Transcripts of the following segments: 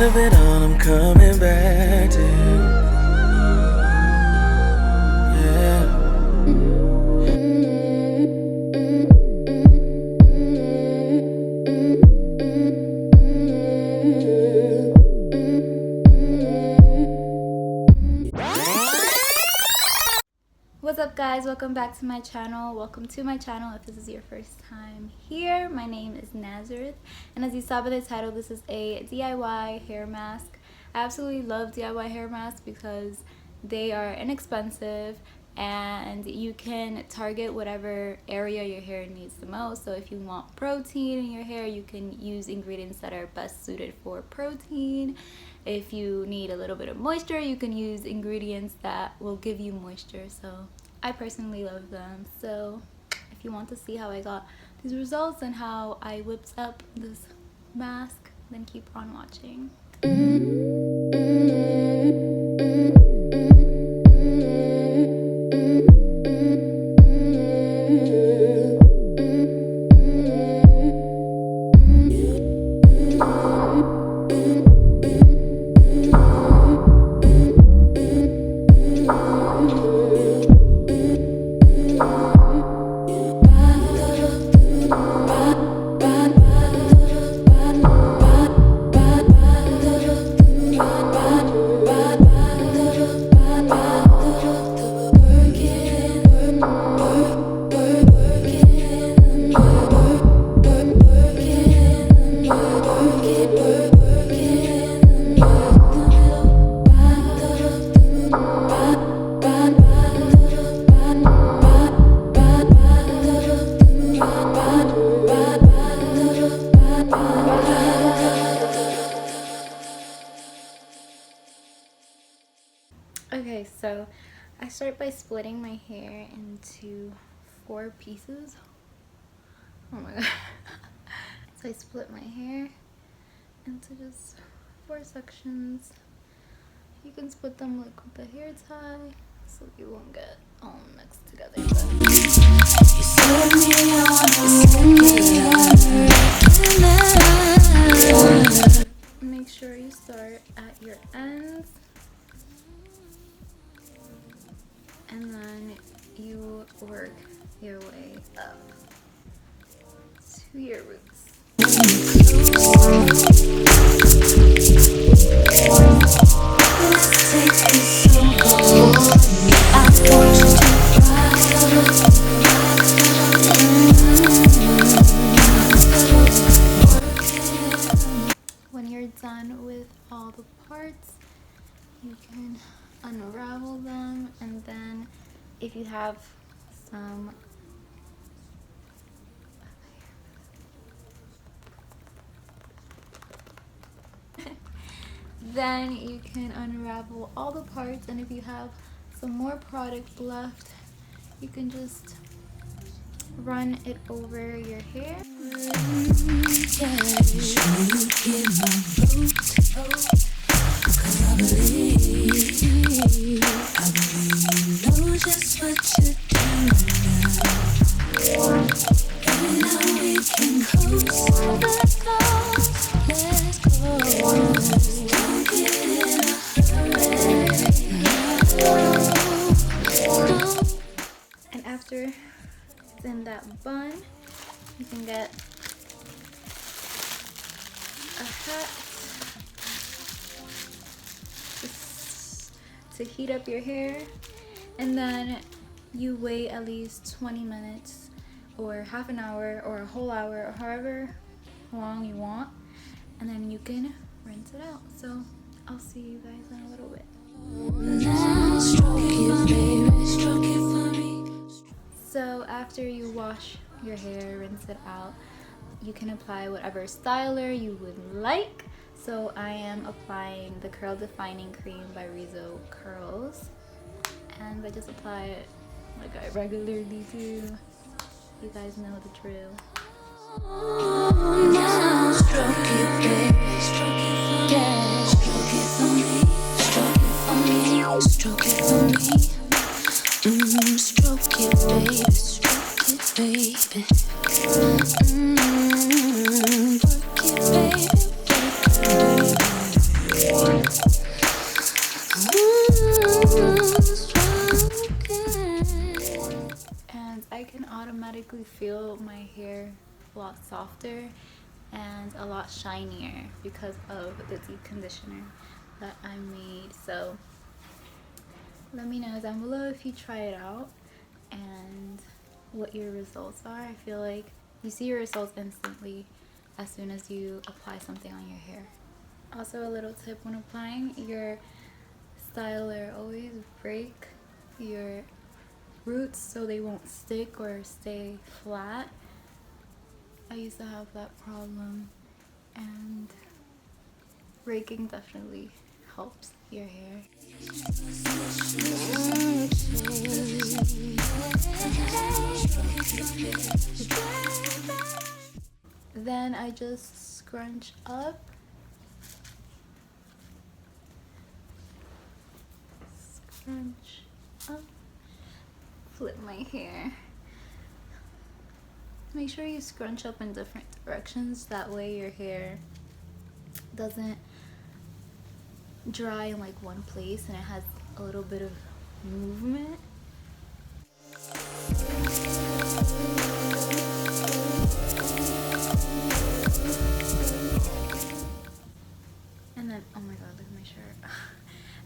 of it all, I'm coming back to you. Yeah. What's up guys, welcome back to my channel. Welcome to my channel if this is your first time here. My name is Nazareth, and as you saw by the title, this is a DIY hair mask. I absolutely love DIY hair masks because they are inexpensive and you can target whatever area your hair needs the most. So if you want protein in your hair, you can use ingredients that are best suited for protein. If you need a little bit of moisture, you can use ingredients that will give you moisture. So I personally love them. So if you want to see how I got these results and how I whipped up this mask, then keep on watching. Okay, so I start by splitting my hair into 4 pieces. Oh my god. So I split my hair into just 4 sections. You can split them like with a hair tie so you won't get all mixed together. Make sure you start at your ends. And then you work your way up to your roots. When you're done with all the parts, you can unravel them, and then if you have some then you can unravel all the parts, and if you have some more product left, you can just run it over your hair. And after it's in that bun, you can get a hat just to heat up your hair, and then you wait at least 20 minutes or half an hour or a whole hour or however long you want, and then you can rinse it out. So I'll see you guys in a little bit. So after you wash your hair, rinse it out, you can apply whatever styler you would like. So I am applying the Curl Defining Cream by Rizzo Curls, and I just apply it like I regularly do. You guys know the drill. Now stroke it, baby, stroke it for me, stroke it for me, stroke it for me, stroke it, baby, stroke it, baby, work it, baby, work it, baby. a lot softer and a lot shinier because of the deep conditioner that I made. So let me know down below if you try it out and what your results are. I feel like you see your results instantly as soon as you apply something on your hair. Also, a little tip when applying your styler, always break your roots so they won't stick or stay flat. I used to have that problem, and breaking definitely helps your hair. Then I just scrunch up. Scrunch up. Flip my hair. Make sure you scrunch up in different directions. That way your hair doesn't dry in like one place and it has a little bit of movement. And then, oh my god, look at my shirt.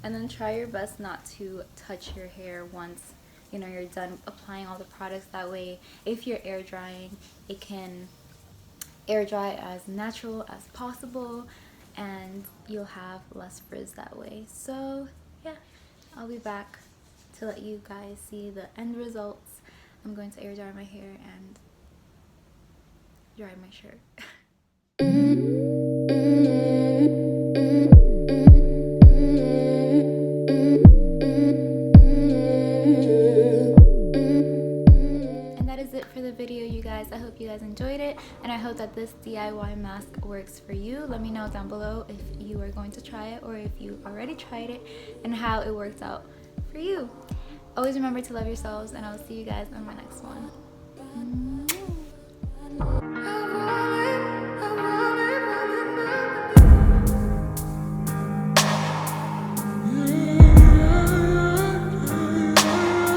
And then try your best not to touch your hair once you know you're done applying all the products. That way, if you're air drying, it can air dry as natural as possible and you'll have less frizz that way. So yeah, I'll be back to let you guys see the end results. I'm going to air dry my hair and dry my shirt. Video, you guys. I hope you guys enjoyed it, and I hope that this DIY mask works for you. Let me know down below if you are going to try it or if you already tried it and how it worked out for you. Always remember to love yourselves, and I'll see you guys on my next one.